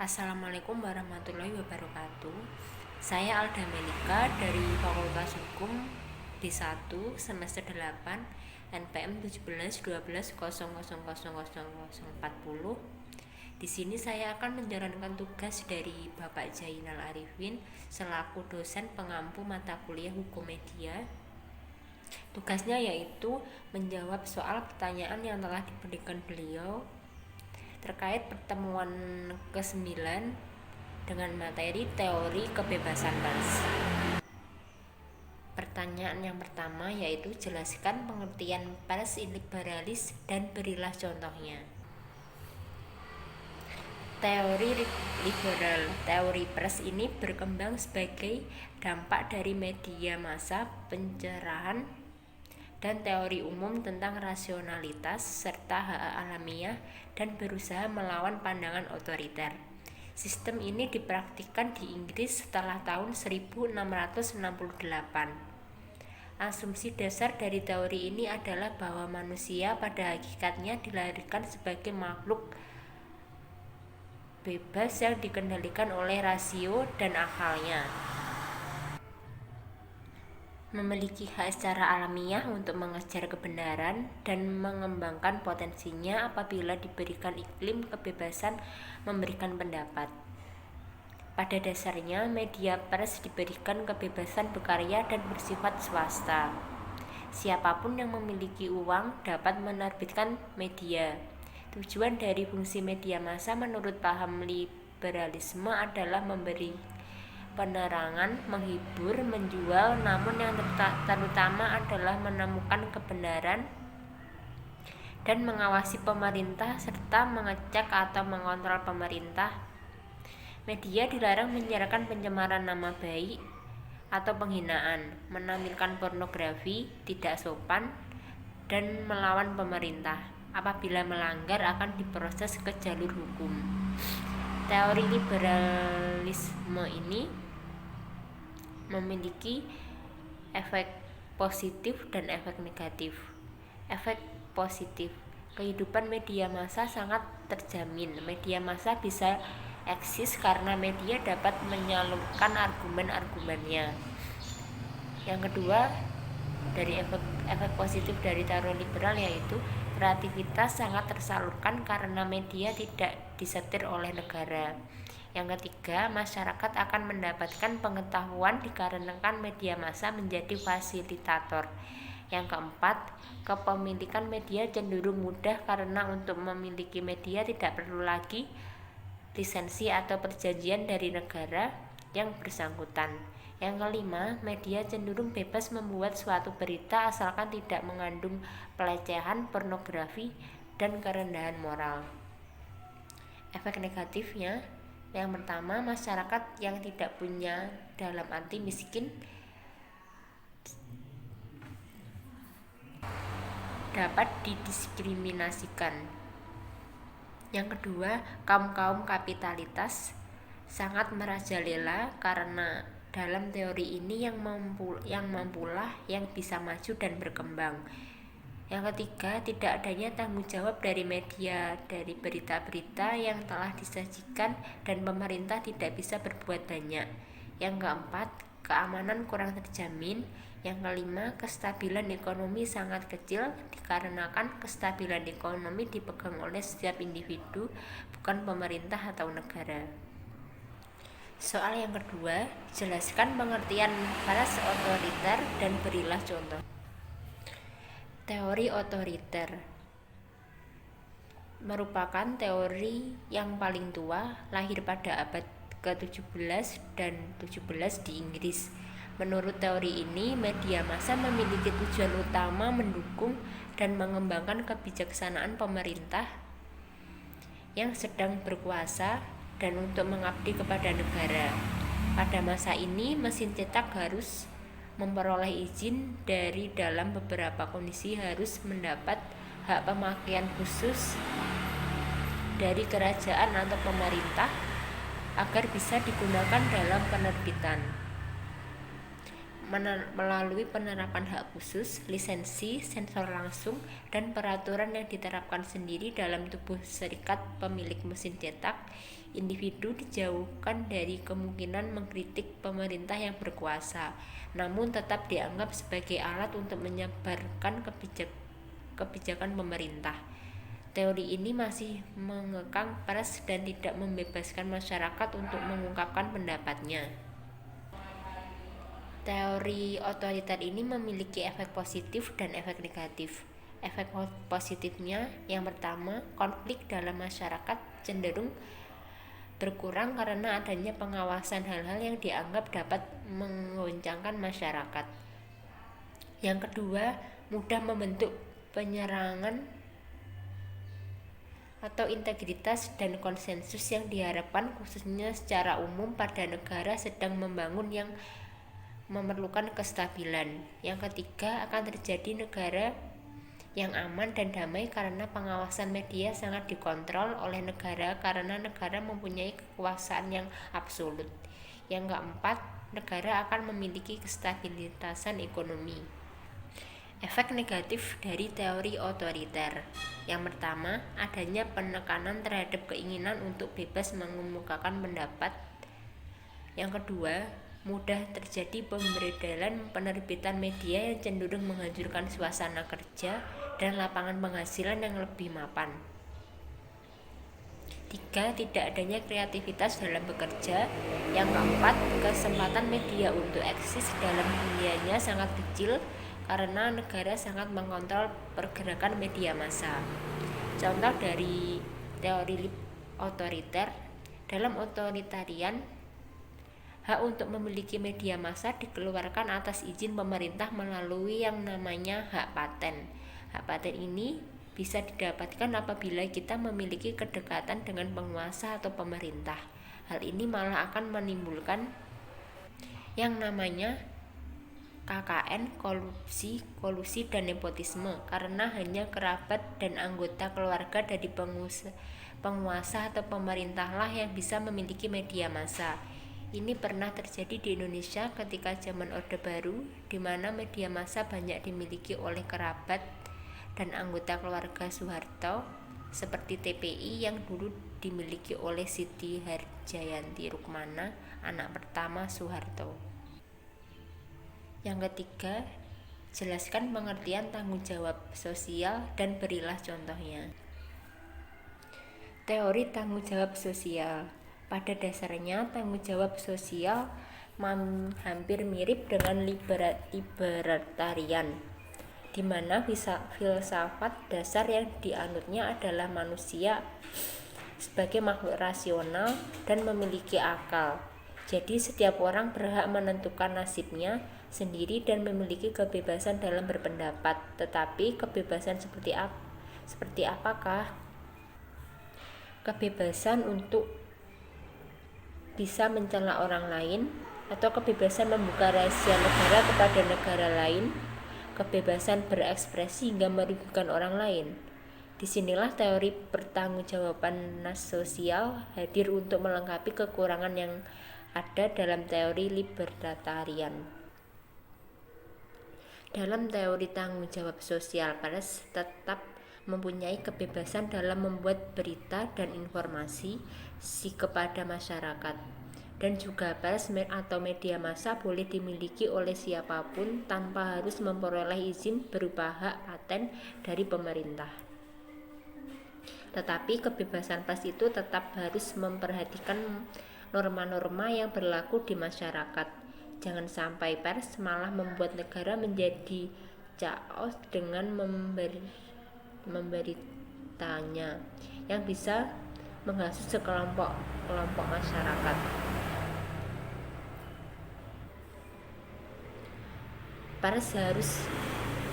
Assalamualaikum warahmatullahi wabarakatuh. Saya Alda Melika dari Fakultas Hukum D1 semester 8 NPM 1712000040. Di sini saya akan menjalankan tugas dari Bapak Jainal Arifin selaku dosen pengampu mata kuliah Hukum Media. Tugasnya yaitu menjawab soal pertanyaan yang telah diberikan beliau terkait pertemuan ke-9 dengan materi teori kebebasan pers. Pertanyaan yang pertama yaitu jelaskan pengertian pers liberalis dan berilah contohnya. Teori liberal, teori pers ini berkembang sebagai dampak dari media massa, pencerahan, dan teori umum tentang rasionalitas serta hak alamiah dan berusaha melawan pandangan otoriter. Sistem ini dipraktikkan di Inggris setelah tahun 1668. Asumsi dasar dari teori ini adalah bahwa manusia pada hakikatnya dilahirkan sebagai makhluk bebas yang dikendalikan oleh rasio dan akalnya, memiliki hak secara alamiah untuk mengejar kebenaran dan mengembangkan potensinya apabila diberikan iklim kebebasan memberikan pendapat. Pada dasarnya, media pers diberikan kebebasan berkarya dan bersifat swasta. Siapapun yang memiliki uang dapat menerbitkan media. Tujuan dari fungsi media massa menurut paham liberalisme adalah memberi penerangan, menghibur, menjual, namun yang terutama adalah menemukan kebenaran dan mengawasi pemerintah serta mengecek atau mengontrol pemerintah. Media dilarang menyiarkan pencemaran nama baik atau penghinaan, menampilkan pornografi, tidak sopan, dan melawan pemerintah. Apabila melanggar akan diproses ke jalur hukum. Teori liberalisme ini memiliki efek positif dan efek negatif. Efek positif, kehidupan media massa sangat terjamin. Media massa bisa eksis karena media dapat menyalurkan argumen-argumennya. Yang kedua, dari efek positif dari teori liberal yaitu kreativitas sangat tersalurkan karena media tidak disetir oleh negara. Yang ketiga, masyarakat akan mendapatkan pengetahuan dikarenakan media massa menjadi fasilitator. Yang keempat, kepemilikan media cenderung mudah karena untuk memiliki media tidak perlu lagi lisensi atau perjanjian dari negara yang bersangkutan. Yang kelima, media cenderung bebas membuat suatu berita asalkan tidak mengandung pelecehan, pornografi, dan kerendahan moral. Efek negatifnya, yang pertama, masyarakat yang tidak punya dalam arti miskin dapat didiskriminasikan. Yang kedua, kaum kapitalitas sangat merajalela karena dalam teori ini yang mampulah yang bisa maju dan berkembang. Yang ketiga, tidak adanya tanggung jawab dari media dari berita-berita yang telah disajikan dan pemerintah tidak bisa berbuat banyak. Yang keempat, keamanan kurang terjamin. Yang kelima, kestabilan ekonomi sangat kecil dikarenakan kestabilan ekonomi dipegang oleh setiap individu, bukan pemerintah atau negara. Soal yang kedua, jelaskan pengertian pers otoriter dan berilah contoh. Teori otoriter merupakan teori yang paling tua, lahir pada abad ke-17 dan 17 di Inggris. Menurut teori ini, media massa memiliki tujuan utama mendukung dan mengembangkan kebijaksanaan pemerintah yang sedang berkuasa dan untuk mengabdi kepada negara. Pada masa ini, mesin cetak harus memperoleh izin dari dalam beberapa kondisi harus mendapat hak pemakaian khusus dari kerajaan atau pemerintah agar bisa digunakan dalam penerbitan. melalui penerapan hak khusus, lisensi, sensor langsung, dan peraturan yang diterapkan sendiri dalam tubuh serikat pemilik mesin cetak. Individu dijauhkan dari kemungkinan mengkritik pemerintah yang berkuasa, namun tetap dianggap sebagai alat untuk menyebarkan kebijakan pemerintah. Teori ini masih mengekang pers dan tidak membebaskan masyarakat untuk mengungkapkan pendapatnya. Teori otoriter ini memiliki efek positif dan efek negatif. Efek positifnya yang pertama, konflik dalam masyarakat cenderung berkurang karena adanya pengawasan hal-hal yang dianggap dapat menggoncangkan masyarakat. Yang kedua, mudah membentuk penyerangan atau integritas dan konsensus yang diharapkan khususnya secara umum pada negara sedang membangun yang memerlukan kestabilan. Yang ketiga, akan terjadi negara yang aman dan damai karena pengawasan media sangat dikontrol oleh negara karena negara mempunyai kekuasaan yang absolut. Yang keempat, negara akan memiliki kestabilitasan ekonomi. Efek negatif dari teori otoriter. Yang pertama, adanya penekanan terhadap keinginan untuk bebas mengemukakan pendapat. Yang kedua, mudah terjadi pemberedelan penerbitan media yang cenderung menghancurkan suasana kerja dan lapangan penghasilan yang lebih mapan. 3. Tidak adanya kreativitas dalam bekerja. Yang keempat, kesempatan media untuk eksis dalam dunianya sangat kecil karena negara sangat mengontrol pergerakan media massa. Contoh dari teori otoriter, dalam otoritarian, hak untuk memiliki media massa dikeluarkan atas izin pemerintah melalui yang namanya hak paten. Hak paten ini bisa didapatkan apabila kita memiliki kedekatan dengan penguasa atau pemerintah. Hal ini malah akan menimbulkan yang namanya KKN, korupsi, kolusi, dan nepotisme karena hanya kerabat dan anggota keluarga dari penguasa atau pemerintahlah yang bisa memiliki media massa. Ini pernah terjadi di Indonesia ketika zaman Orde Baru, di mana media massa banyak dimiliki oleh kerabat dan anggota keluarga Soeharto, seperti TPI yang dulu dimiliki oleh Siti Harjayanti Rukmana, anak pertama Soeharto. Yang ketiga, jelaskan pengertian tanggung jawab sosial dan berilah contohnya. Teori tanggung jawab sosial. Pada dasarnya, tanggung jawab sosial hampir mirip dengan libertarian, di mana filsafat dasar yang dianutnya adalah manusia sebagai makhluk rasional dan memiliki akal. Jadi setiap orang berhak menentukan nasibnya sendiri dan memiliki kebebasan dalam berpendapat. Tetapi kebebasan seperti apakah? Kebebasan untuk bisa mencela orang lain, atau kebebasan membuka rahasia negara kepada negara lain, kebebasan berekspresi hingga merugikan orang lain. Disinilah teori pertanggungjawaban sosial hadir untuk melengkapi kekurangan yang ada dalam teori libertarian. Dalam teori tanggung jawab sosial, pers tetap mempunyai kebebasan dalam membuat berita dan informasi kepada masyarakat, dan juga pers atau media massa boleh dimiliki oleh siapapun tanpa harus memperoleh izin berupa hak paten dari pemerintah. Tetapi kebebasan pers itu tetap harus memperhatikan norma-norma yang berlaku di masyarakat. Jangan sampai pers malah membuat negara menjadi chaos dengan memberitanya yang bisa menghasut sekelompok masyarakat. Pers harus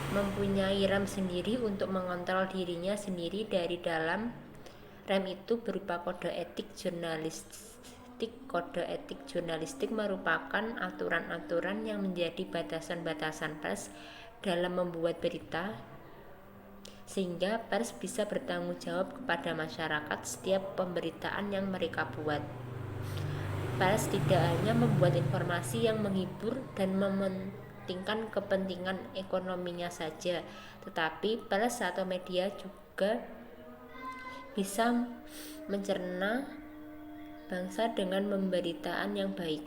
mempunyai rem sendiri untuk mengontrol dirinya sendiri dari dalam. Rem itu berupa kode etik jurnalistik. Kode etik jurnalistik merupakan aturan-aturan yang menjadi batasan-batasan pers dalam membuat berita, sehingga pers bisa bertanggung jawab kepada masyarakat setiap pemberitaan yang mereka buat. Pers tidak hanya membuat informasi yang menghibur dan mementingkan kepentingan ekonominya saja, tetapi pers atau media juga bisa mencerna bangsa dengan pemberitaan yang baik.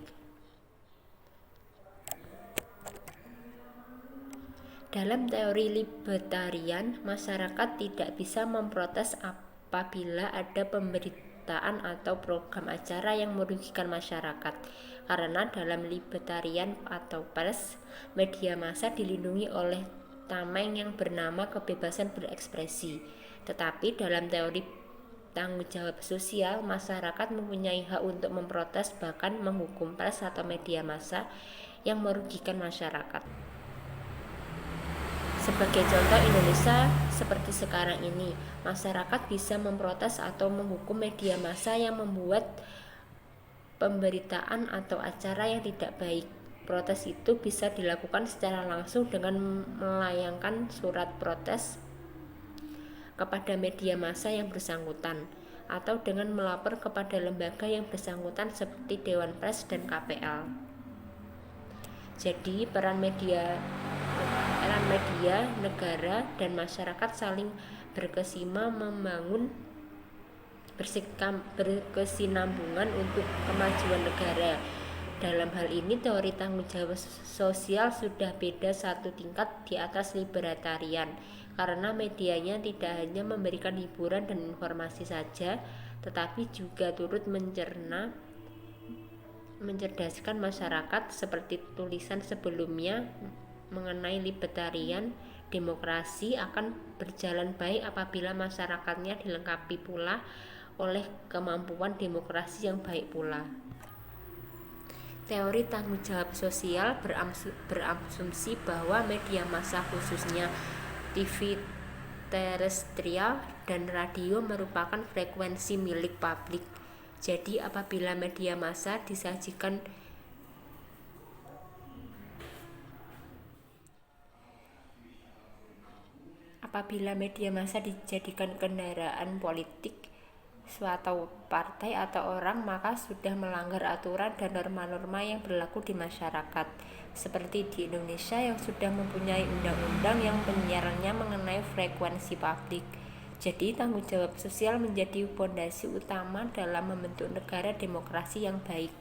Dalam teori libertarian, masyarakat tidak bisa memprotes apabila ada pemberitaan atau program acara yang merugikan masyarakat, karena dalam libertarian atau pers, media massa dilindungi oleh tameng yang bernama kebebasan berekspresi. Tetapi dalam teori tanggung jawab sosial, masyarakat mempunyai hak untuk memprotes, bahkan menghukum pers atau media massa yang merugikan masyarakat. Sebagai contoh, Indonesia seperti sekarang ini, masyarakat bisa memprotes atau menghukum media massa yang membuat pemberitaan atau acara yang tidak baik. Protes itu bisa dilakukan secara langsung dengan melayangkan surat protes kepada media massa yang bersangkutan, atau dengan melapor kepada lembaga yang bersangkutan seperti Dewan Pers dan KPL. Jadi peran media, negara, dan masyarakat saling berkesima membangun berkesinambungan untuk kemajuan negara. Dalam hal ini, teori tanggung jawab sosial sudah beda satu tingkat di atas libertarian, karena medianya tidak hanya memberikan hiburan dan informasi saja, tetapi juga turut mencerdaskan masyarakat. Seperti tulisan sebelumnya mengenai libertarian, demokrasi akan berjalan baik apabila masyarakatnya dilengkapi pula oleh kemampuan demokrasi yang baik pula. Teori tanggung jawab sosial berasumsi bahwa media massa, khususnya TV terestrial dan radio, merupakan frekuensi milik publik. Jadi apabila media massa dijadikan kendaraan politik suatu partai atau orang, maka sudah melanggar aturan dan norma-norma yang berlaku di masyarakat. Seperti di Indonesia yang sudah mempunyai undang-undang yang penyiarannya mengenai frekuensi publik. Jadi tanggung jawab sosial menjadi fondasi utama dalam membentuk negara demokrasi yang baik.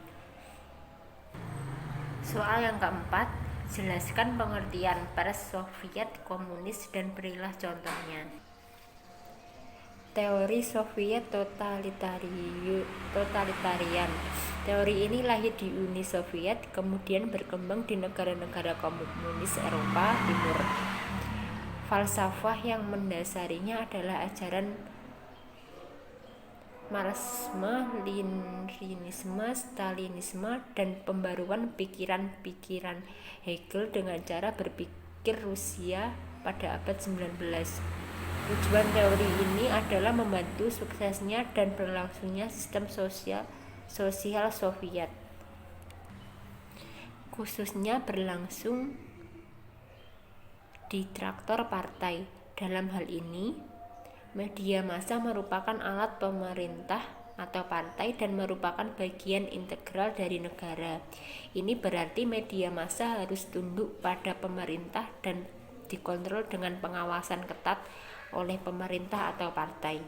Soal yang keempat, jelaskan pengertian pers Soviet komunis dan berilah contohnya. Teori Soviet totalitarian. Teori ini lahir di Uni Soviet, kemudian berkembang di negara-negara komunis Eropa Timur. Falsafah yang mendasarinya adalah ajaran Marxisme, Leninisme, Stalinisme, dan pembaruan pikiran-pikiran Hegel dengan cara berpikir Rusia pada abad 19. Tujuan teori ini adalah membantu suksesnya dan berlangsungnya sistem sosial Soviet, khususnya berlangsung di traktor partai. Dalam hal ini, media massa merupakan alat pemerintah atau partai dan merupakan bagian integral dari negara. Ini berarti media massa harus tunduk pada pemerintah dan dikontrol dengan pengawasan ketat oleh pemerintah atau partai.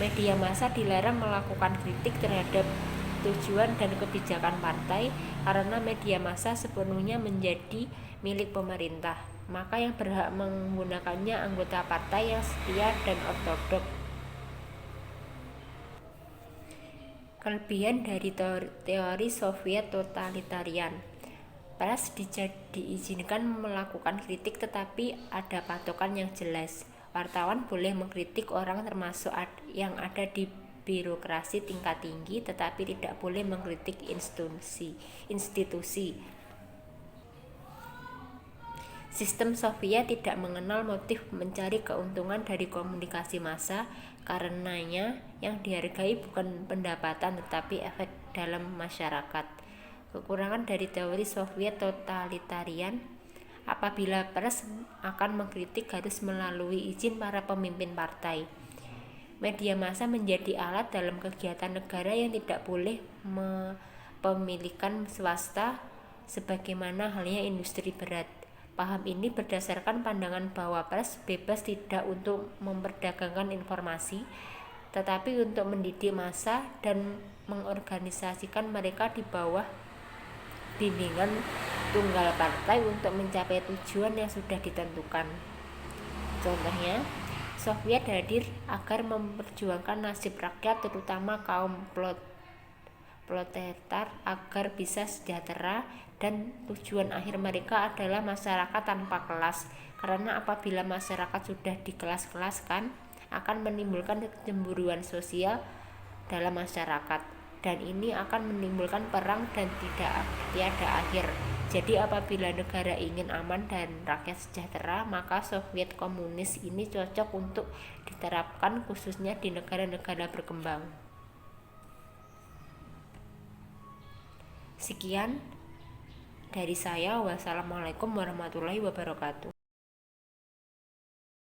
Media massa dilarang melakukan kritik terhadap tujuan dan kebijakan partai, karena media massa sepenuhnya menjadi milik pemerintah. Maka yang berhak menggunakannya anggota partai yang setia dan ortodoks. Kelebihan dari teori Soviet totalitarian. Pers diizinkan melakukan kritik, tetapi ada patokan yang jelas. Wartawan boleh mengkritik orang termasuk yang ada di birokrasi tingkat tinggi, tetapi tidak boleh mengkritik institusi. Sistem Soviet tidak mengenal motif mencari keuntungan dari komunikasi massa, karenanya yang dihargai bukan pendapatan tetapi efek dalam masyarakat. Kekurangan dari teori Soviet totalitarian, apabila pers akan mengkritik harus melalui izin para pemimpin partai. Media massa menjadi alat dalam kegiatan negara yang tidak boleh pemilikan swasta sebagaimana halnya industri berat. Paham ini berdasarkan pandangan bahwa pers bebas tidak untuk memperdagangkan informasi, tetapi untuk mendidik massa dan mengorganisasikan mereka di bawah bimbingan tunggal partai untuk mencapai tujuan yang sudah ditentukan. Contohnya, Soviet hadir agar memperjuangkan nasib rakyat, terutama kaum proletar, agar bisa sejahtera, dan tujuan akhir mereka adalah masyarakat tanpa kelas, karena apabila masyarakat sudah dikelas-kelaskan akan menimbulkan kecemburuan sosial dalam masyarakat, dan ini akan menimbulkan perang dan tiada akhir. Jadi apabila negara ingin aman dan rakyat sejahtera, maka Soviet komunis ini cocok untuk diterapkan khususnya di negara-negara berkembang. Sekian dari saya. Wassalamualaikum warahmatullahi wabarakatuh.